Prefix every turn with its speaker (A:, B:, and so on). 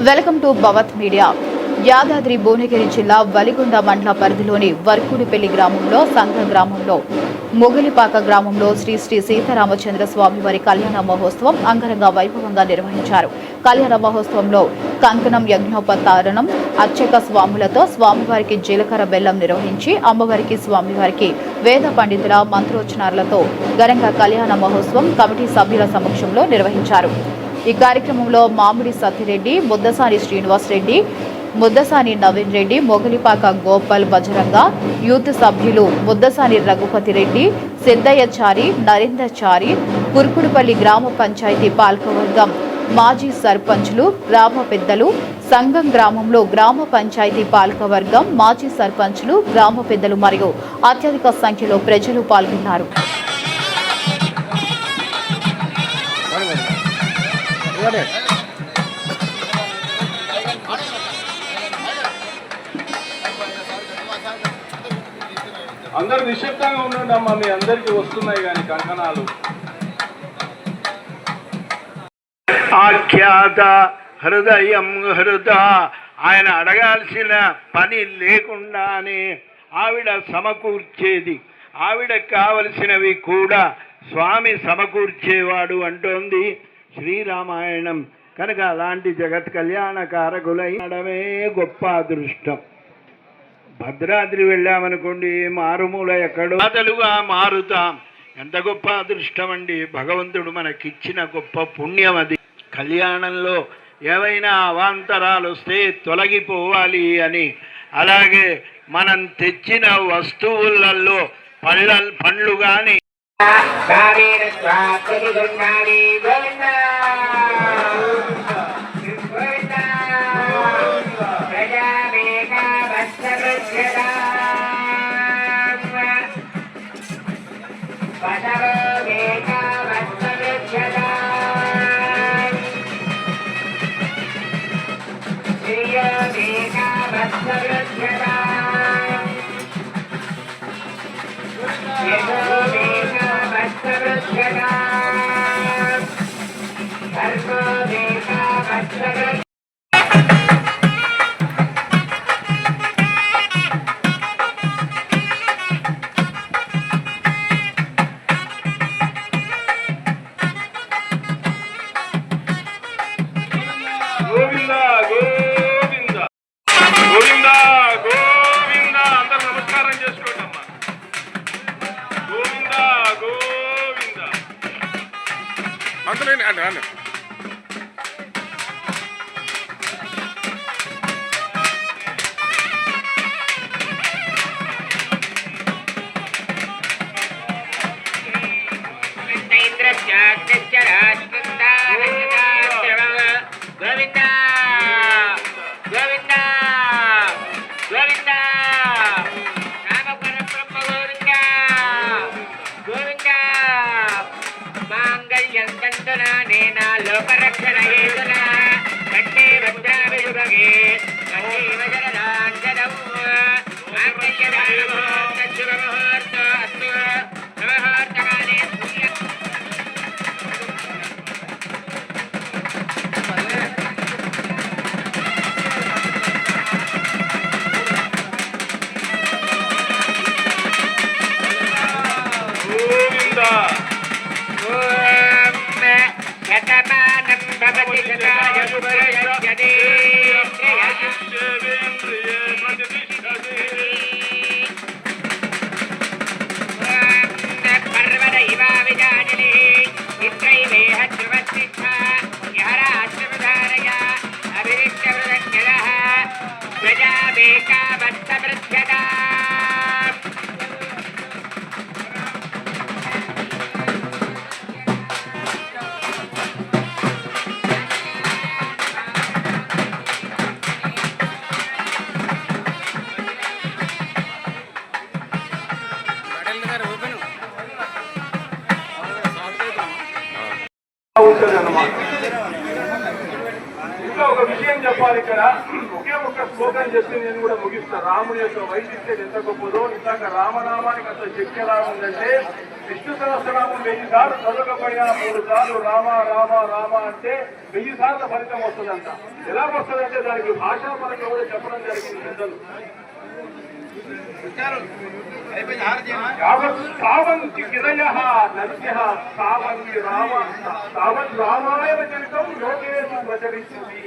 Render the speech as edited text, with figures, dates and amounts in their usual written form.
A: Welcome to Bhavat media. Yadadri Bhuvanagiri జిల్లా వలిగొండ మండల పరిధిలోని వర్కుడిపల్లి గ్రామంలో సంఘ గ్రామంలో మొగలిపాక గ్రామంలో శ్రీ శ్రీ సీతారామచంద్ర స్వామివారి కళ్యాణ మహోత్సవం అంగరంగ వైభవంగా నిర్వహించారు. కళ్యాణ మహోత్సవంలో కంకణం యజ్ఞోపతారణం అర్చక స్వాములతో స్వామివారికి జీలకర్ర బెల్లం నిర్వహించి అమ్మవారికి స్వామివారికి వేద పండితుల మంత్రోచ్చరణలతో ఘనంగా కళ్యాణ మహోత్సవం కమిటీ సభ్యుల సమక్షంలో నిర్వహించారు. ఈ కార్యక్రమంలో మామిడి సత్తిరెడ్డి, ముద్దసాని శ్రీనివాస్ రెడ్డి, ముద్దసాని నవీన్ రెడ్డి, మొగలిపాక గోపాల్ బజరంగ యూత్ సభ్యులు ముద్దసాని రఘుపతి రెడ్డి, సిద్దయ్యచారి, నరేంద్రచారి, కుర్కుడుపల్లి గ్రామ పంచాయతీ పాలకవర్గం మాజీ సర్పంచ్లు, గ్రామ పెద్దలు, సంఘం గ్రామంలో గ్రామ పంచాయతీ పాలకవర్గం మాజీ సర్పంచ్లు, గ్రామ పెద్దలు మరియు అత్యధిక సంఖ్యలో ప్రజలు పాల్గొన్నారు.
B: అందరు నిశ్శబ్దంగా ఉండండి అమ్మా, మీ అందరికీ వస్తున్నాయి కానీ కంకణాలు. ఆఖ్యాత హృదయం హృద, ఆయన అడగాల్సిన పని లేకుండానే ఆవిడ సమకూర్చేది, ఆవిడకు కావలసినవి కూడా స్వామి సమకూర్చేవాడు అంటోంది శ్రీరామాయణం. కనుక అలాంటి జగత్ కళ్యాణకారకులైనడమే గొప్ప అదృష్టం. భద్రాద్రి వెళ్ళామనుకోండి, మారుమూల ఎక్కడో అతలుగా మారుతాం. ఎంత గొప్ప అదృష్టం అండి, భగవంతుడు మనకిచ్చిన గొప్ప పుణ్యం అది. కళ్యాణంలో ఏవైనా అవాంతరాలు వస్తే తొలగిపోవాలి అని, అలాగే మనం తెచ్చిన వస్తువులలో పండ్లు కానీ ఉంటుంది అన్నమాట. ఇంకా ఒక విషయం చెప్పాలి, ఇక్కడ ఒకే ఒక్క శ్లోకం చెప్పి నేను కూడా ముగిస్తాను. రాముని యొక్క వైశిష్ట్యం ఎంత గొప్పదో, ఇందాక రామనామానికి అంత శక్తి ఎలా ఉందంటే, విష్ణు సహస్రనామం 1000 సార్లు చదవకపోయినా 3 సార్లు రామ రామ రామ అంటే 1000 సార్ల ఫలితం వస్తుందంట. ఎలా వస్తుందంటే దానికి భాషాపరంగా కూడా చెప్పడం జరిగింది పెద్దలు. సావంతి గిరయ నద్య సావంతి రామ సావన్ రామాయణ చరితం లోకేషు ప్రచరిస్తుంది.